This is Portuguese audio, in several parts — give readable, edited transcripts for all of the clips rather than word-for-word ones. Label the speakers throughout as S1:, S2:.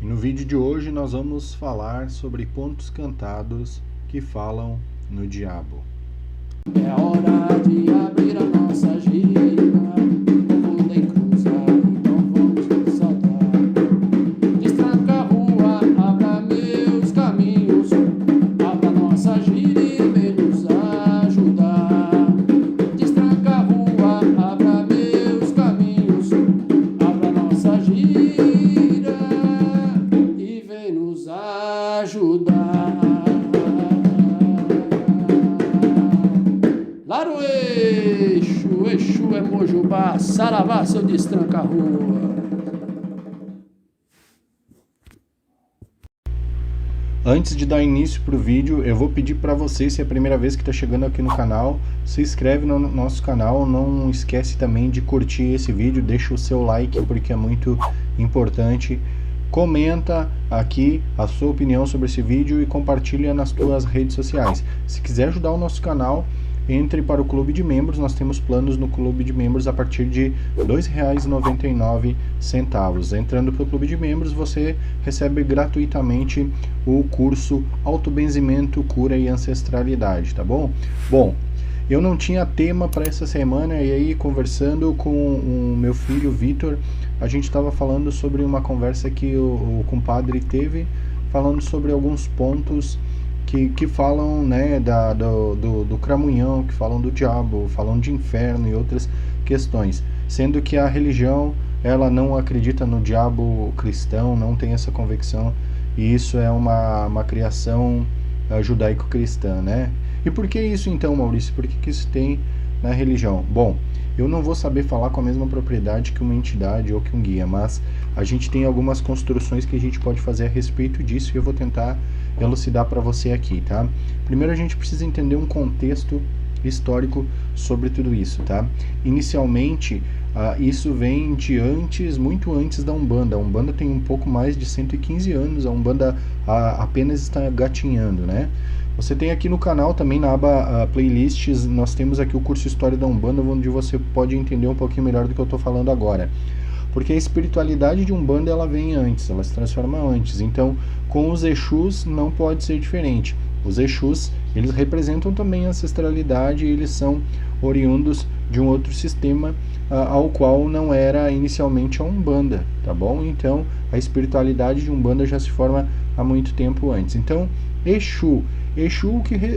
S1: E no vídeo de hoje nós vamos falar sobre contos cantados que falam no diabo.
S2: É hora de abrir a nossa gira, o povo tem cruzar, então vamos nos soltar. Destranca a rua, abra meus caminhos, abra nossa gira e vem nos ajudar. Destranca a rua, abra meus caminhos, abra nossa gira e vem nos ajudar. Lá no Exu, Exu é Mojubá, Saravá, seu destranca-rua.
S1: Antes de dar início para o vídeo, eu vou pedir para você, se é a primeira vez que está chegando aqui no canal, se inscreve no nosso canal, não esquece também de curtir esse vídeo, deixa o seu like porque é muito importante. Comenta aqui a sua opinião sobre esse vídeo e compartilha nas suas redes sociais. Se quiser ajudar o nosso canal, entre para o Clube de Membros. Nós temos planos no Clube de Membros a partir de R$ 2,99. Entrando para o Clube de Membros, você recebe gratuitamente o curso Autobenzimento, Cura e Ancestralidade, tá bom? Bom, eu não tinha tema para essa semana e aí, conversando com o meu filho Vitor, a gente estava falando sobre uma conversa que o compadre teve, falando sobre alguns pontos que falam, né, do cramunhão, que falam do diabo, falam de inferno e outras questões, sendo que a religião, ela não acredita no diabo cristão, não tem essa convicção, e isso é uma criação judaico-cristã, né? E por que isso então, Maurício? Por que isso tem na religião? Bom, eu não vou saber falar com a mesma propriedade que uma entidade ou que um guia, mas a gente tem algumas construções que a gente pode fazer a respeito disso e eu vou tentar elucidar para você aqui, tá? Primeiro a gente precisa entender um contexto histórico sobre tudo isso, tá? Inicialmente, isso vem de antes, muito antes da Umbanda. A Umbanda tem um pouco mais de 115 anos, a Umbanda apenas está gatinhando, né? Você tem aqui no canal também na aba playlists, nós temos aqui o curso História da Umbanda, onde você pode entender um pouquinho melhor do que eu estou falando agora. Porque a espiritualidade de Umbanda, ela vem antes, ela se transforma antes. Então, com os Exus não pode ser diferente. Os Exus, eles representam também a ancestralidade, eles são oriundos de um outro sistema ao qual não era inicialmente a Umbanda, tá bom? Então, a espiritualidade de Umbanda já se forma há muito tempo antes. Então, Exu,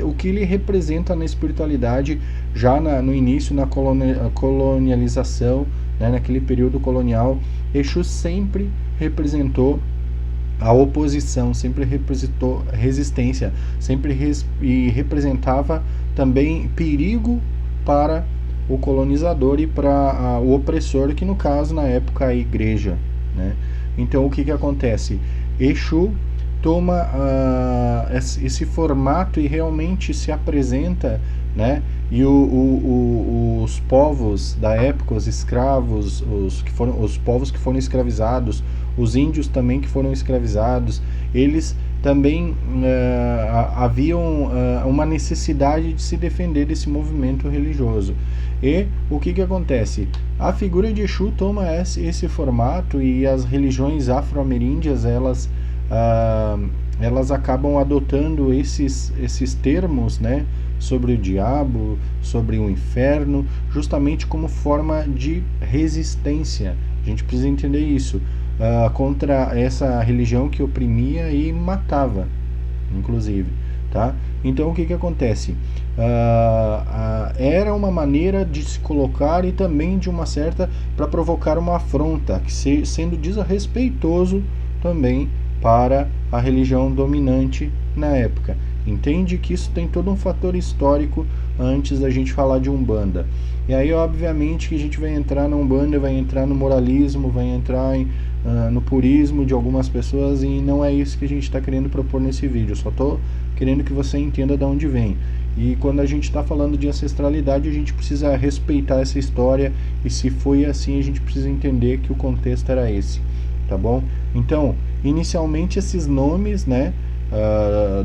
S1: o que ele representa na espiritualidade já no início, na colonialização, né, naquele período colonial, Exu sempre representou a oposição, sempre representou resistência, sempre representava também perigo para o colonizador e para o opressor, que no caso, na época, a igreja, né? Então, o que acontece? Exu toma esse formato e realmente se apresenta, né? E os povos da época, os escravos, os povos que foram escravizados, os índios também que foram escravizados, eles também haviam uma necessidade de se defender desse movimento religioso. E o que acontece? A figura de Exu toma esse formato e as religiões afro-ameríndias, elas acabam adotando esses termos, né, sobre o diabo, sobre o inferno, justamente como forma de resistência. A gente precisa entender isso, contra essa religião que oprimia e matava, inclusive, tá? Então, o que acontece? Era uma maneira de se colocar e também de uma certa, para provocar uma afronta, sendo desrespeitoso também para a religião dominante na época. Entende que isso tem todo um fator histórico antes da gente falar de Umbanda. E aí, obviamente, que a gente vai entrar na Umbanda, vai entrar no moralismo, vai entrar no purismo de algumas pessoas, e não é isso que a gente está querendo propor nesse vídeo. Eu só estou querendo que você entenda de onde vem. E quando a gente está falando de ancestralidade, a gente precisa respeitar essa história, e se foi assim, a gente precisa entender que o contexto era esse, tá bom? Então, inicialmente esses nomes, né,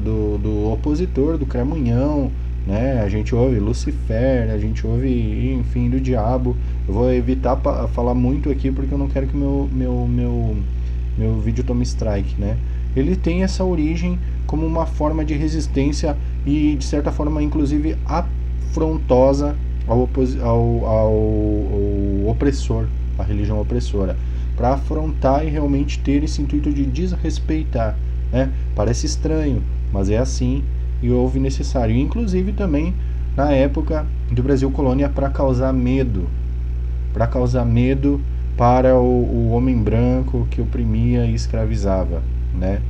S1: do opositor, do cramunhão, né, a gente ouve Lucifer, a gente ouve, enfim, do diabo. Eu vou evitar falar muito aqui porque eu não quero que meu vídeo toma strike, né? Ele tem essa origem como uma forma de resistência e, de certa forma, inclusive afrontosa ao opressor, à religião opressora, para afrontar e realmente ter esse intuito de desrespeitar, né? Parece estranho, mas é assim e houve necessário. Inclusive também na época do Brasil colônia para causar medo para o homem branco que oprimia e escravizava, né?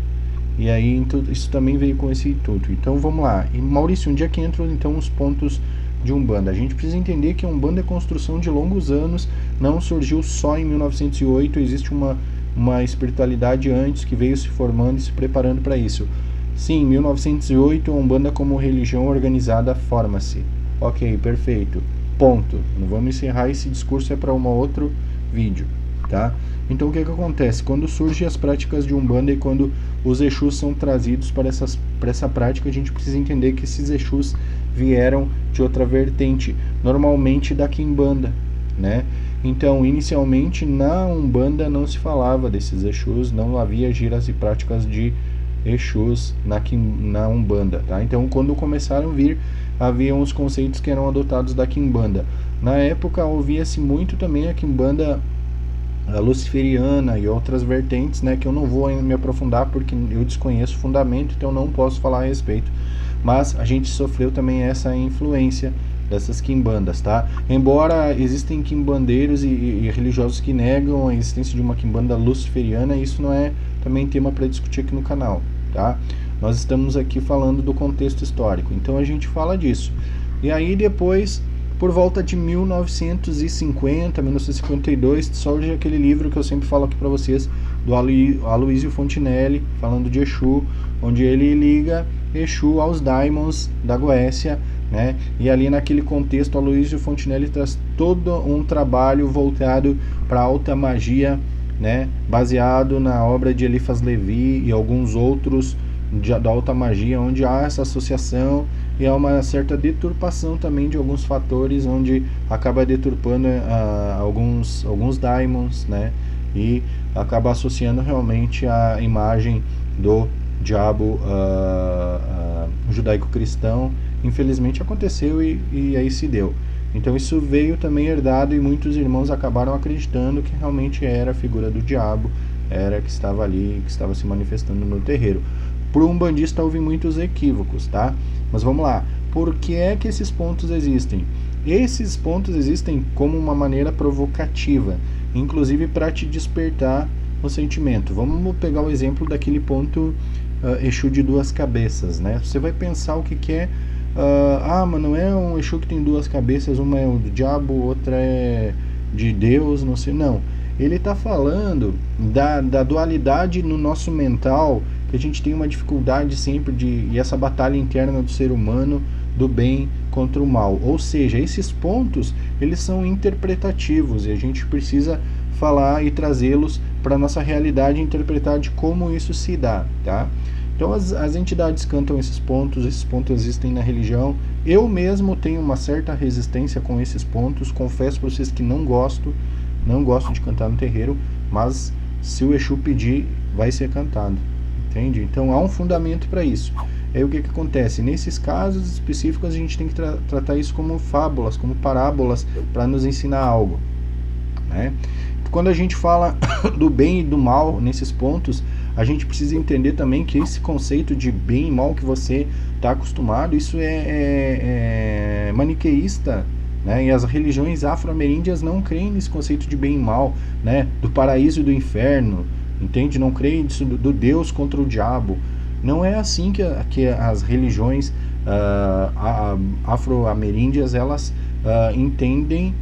S1: E aí isso também veio com esse intuito. Então vamos lá. E Maurício, onde é que entram então os pontos de Umbanda? A gente precisa entender que a Umbanda é construção de longos anos, não surgiu só em 1908, existe uma espiritualidade antes que veio se formando e se preparando para isso. Sim, em 1908 a Umbanda como religião organizada forma-se. Ok, perfeito. Ponto. Não vamos encerrar esse discurso, é para um outro vídeo, tá? Então o que acontece? Quando surgem as práticas de Umbanda e quando os Exus são trazidos para essa prática, a gente precisa entender que esses Exus vieram de outra vertente, normalmente da Quimbanda, né? Então, inicialmente, na Umbanda não se falava desses Exus, não havia giras e práticas de Exus na Umbanda, tá? Então, quando começaram a vir, haviam os conceitos que eram adotados da Quimbanda. Na época, ouvia-se muito também a Quimbanda a luciferiana e outras vertentes, né, que eu não vou me aprofundar porque eu desconheço o fundamento, então não posso falar a respeito. Mas a gente sofreu também essa influência dessas quimbandas, tá? Embora existem quimbandeiros e religiosos que negam a existência de uma quimbanda luciferiana, isso não é também tema para discutir aqui no canal, tá? Nós estamos aqui falando do contexto histórico, então a gente fala disso. E aí depois, por volta de 1950, 1952, surge aquele livro que eu sempre falo aqui para vocês, do Aloysio Fontinelli, falando de Exu, onde ele liga Exu aos Daimons da Goécia, né? E ali naquele contexto, Aloysio Fontinelli traz todo um trabalho voltado para a alta magia, né? Baseado na obra de Eliphas Levi e alguns outros da alta magia, onde há essa associação e há uma certa deturpação também de alguns fatores, onde acaba deturpando alguns daimons, né? E acaba associando realmente a imagem do diabo judaico-cristão. Infelizmente aconteceu e aí se deu. Então isso veio também herdado e muitos irmãos acabaram acreditando que realmente era a figura do diabo, era que estava ali, que estava se manifestando no terreiro. Para um umbandista houve muitos equívocos, tá? Mas vamos lá. Por que é que esses pontos existem? Esses pontos existem como uma maneira provocativa, inclusive para te despertar o sentimento. Vamos pegar o exemplo daquele ponto Exu de duas cabeças, né? Você vai pensar o que é... mas não é um Exu que tem duas cabeças, uma é do diabo, outra é de Deus, não sei, não. Ele está falando da dualidade no nosso mental, que a gente tem uma dificuldade sempre e essa batalha interna do ser humano, do bem contra o mal. Ou seja, esses pontos, eles são interpretativos e a gente precisa falar e trazê-los para a nossa realidade e interpretar de como isso se dá, tá? Então as entidades cantam esses pontos existem na religião. Eu mesmo tenho uma certa resistência com esses pontos, confesso para vocês que não gosto de cantar no terreiro, mas se o Exu pedir, vai ser cantado, entende? Então há um fundamento para isso. Aí o que acontece? Nesses casos específicos a gente tem que tratar isso como fábulas, como parábolas, para nos ensinar algo, né? Quando a gente fala do bem e do mal nesses pontos, a gente precisa entender também que esse conceito de bem e mal que você está acostumado, isso é maniqueísta, né? E as religiões afro-ameríndias não creem nesse conceito de bem e mal, né? Do paraíso e do inferno, entende? Não creem nisso do Deus contra o diabo. Não é assim que as religiões afro-ameríndias elas entendem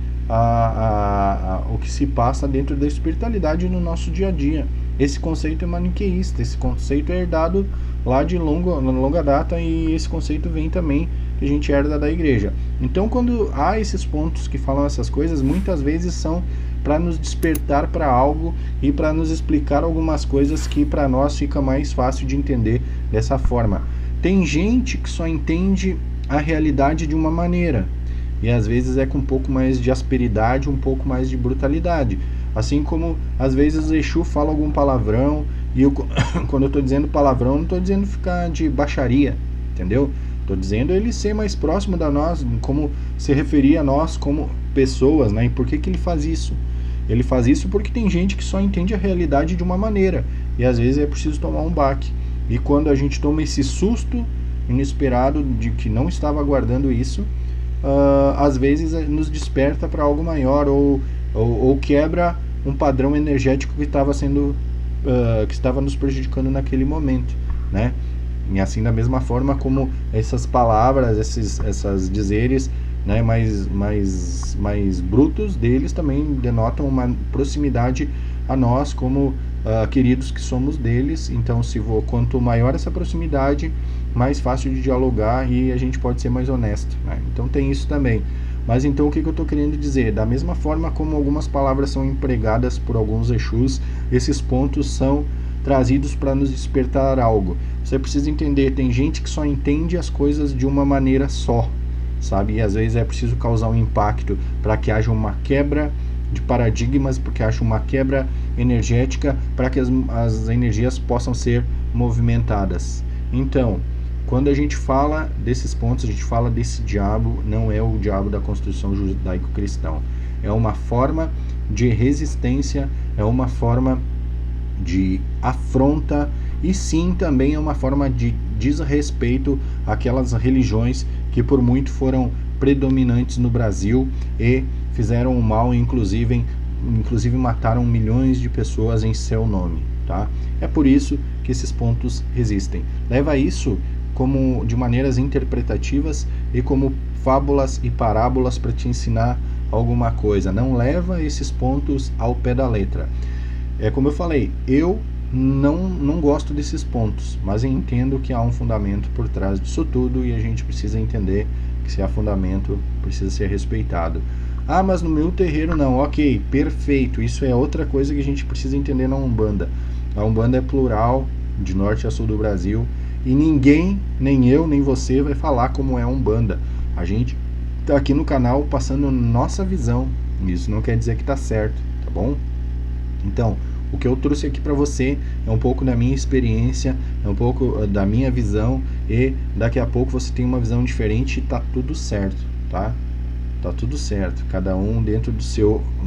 S1: o que se passa dentro da espiritualidade no nosso dia a dia. Esse conceito é maniqueísta, esse conceito é herdado lá de longa data e esse conceito vem também que a gente herda da igreja. Então quando há esses pontos que falam essas coisas, muitas vezes são para nos despertar para algo e para nos explicar algumas coisas que para nós fica mais fácil de entender dessa forma. Tem gente que só entende a realidade de uma maneira e às vezes é com um pouco mais de asperidade, um pouco mais de brutalidade. Assim como às vezes o Exu fala algum palavrão, e eu, quando eu estou dizendo palavrão, não estou dizendo ficar de baixaria, entendeu? Estou dizendo ele ser mais próximo da nós, como se referir a nós como pessoas, né? E por que ele faz isso? Ele faz isso porque tem gente que só entende a realidade de uma maneira, e às vezes é preciso tomar um baque. E quando a gente toma esse susto inesperado de que não estava aguardando isso, às vezes nos desperta para algo maior, ou quebra um padrão energético que estava sendo que estava nos prejudicando naquele momento, né? E assim, da mesma forma como essas palavras, essas dizeres, né, mais brutos deles também denotam uma proximidade a nós como queridos que somos deles. Então, quanto maior essa proximidade, mais fácil de dialogar e a gente pode ser mais honesto, né? Então tem isso também. Mas então o que eu estou querendo dizer? Da mesma forma como algumas palavras são empregadas por alguns Exus, esses pontos são trazidos para nos despertar algo. Você precisa entender, tem gente que só entende as coisas de uma maneira só, sabe? E às vezes é preciso causar um impacto para que haja uma quebra de paradigmas, porque haja uma quebra energética para que as energias possam ser movimentadas. Então, quando a gente fala desses pontos, a gente fala desse diabo, não é o diabo da construção judaico-cristão. É uma forma de resistência, é uma forma de afronta e sim também é uma forma de desrespeito àquelas religiões que por muito foram predominantes no Brasil e fizeram o mal, inclusive mataram milhões de pessoas em seu nome, tá? É por isso que esses pontos resistem. Leva isso como de maneiras interpretativas e como fábulas e parábolas para te ensinar alguma coisa. Não leva esses pontos ao pé da letra. É como eu falei, eu não gosto desses pontos, mas eu entendo que há um fundamento por trás disso tudo e a gente precisa entender que se há fundamento, precisa ser respeitado. Ah, mas no meu terreiro não. Ok, perfeito. Isso é outra coisa que a gente precisa entender na Umbanda. A Umbanda é plural, de norte a sul do Brasil, e ninguém, nem eu, nem você, vai falar como é a Umbanda. A gente está aqui no canal passando nossa visão. Isso não quer dizer que está certo, tá bom? Então, o que eu trouxe aqui para você é um pouco da minha experiência, é um pouco da minha visão, e daqui a pouco você tem uma visão diferente e tá tudo certo, tá? Tá tudo certo, cada um dentro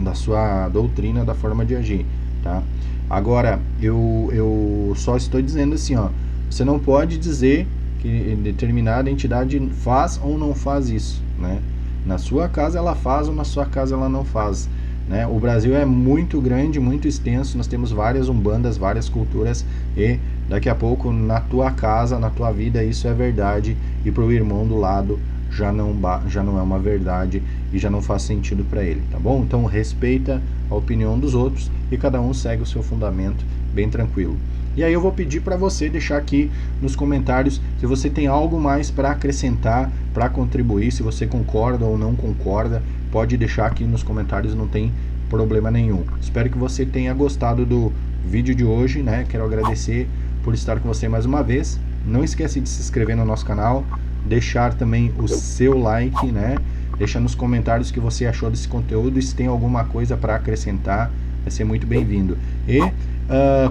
S1: da sua doutrina, da forma de agir, tá? Agora, eu só estou dizendo assim, ó, você não pode dizer que determinada entidade faz ou não faz isso, né? Na sua casa ela faz ou na sua casa ela não faz, né? O Brasil é muito grande, muito extenso, nós temos várias umbandas, várias culturas, e daqui a pouco na tua casa, na tua vida, isso é verdade, e para o irmão do lado já não é uma verdade e já não faz sentido para ele, tá bom? Então respeita a opinião dos outros e cada um segue o seu fundamento bem tranquilo. E aí eu vou pedir para você deixar aqui nos comentários se você tem algo mais para acrescentar, para contribuir, se você concorda ou não concorda, pode deixar aqui nos comentários, não tem problema nenhum. Espero que você tenha gostado do vídeo de hoje, né? Quero agradecer por estar com você mais uma vez. Não esquece de se inscrever no nosso canal, deixar também o seu like, né? Deixa nos comentários o que você achou desse conteúdo e se tem alguma coisa para acrescentar, vai ser muito bem-vindo. E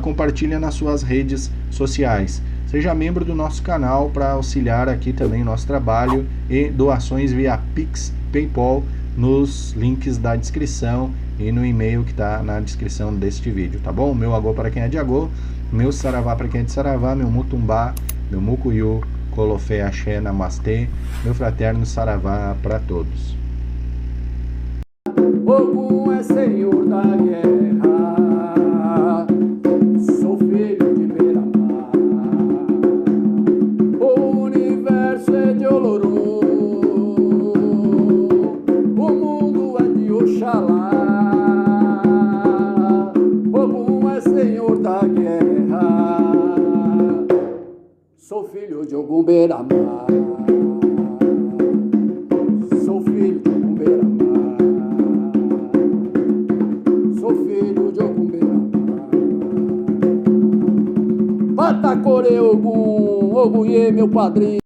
S1: compartilha nas suas redes sociais. Seja membro do nosso canal para auxiliar aqui também o nosso trabalho, e doações via Pix, PayPal, nos links da descrição e no e-mail que está na descrição deste vídeo, tá bom? Meu agô para quem é de agô, meu saravá para quem é de saravá, meu mutumbá, meu mucuyu, colofé, axé, namastê, meu fraterno saravá para todos.
S2: Ogum é senhor da guerra, sou filho de Beira-Mar. O universo é de Olorum, o mundo é de Oxalá. Ogum é senhor da guerra, sou filho de Ogum Beira-Mar. Sou filho de Ogum Beira-Mar. Patacore Ogum, Ogum, meu padrinho.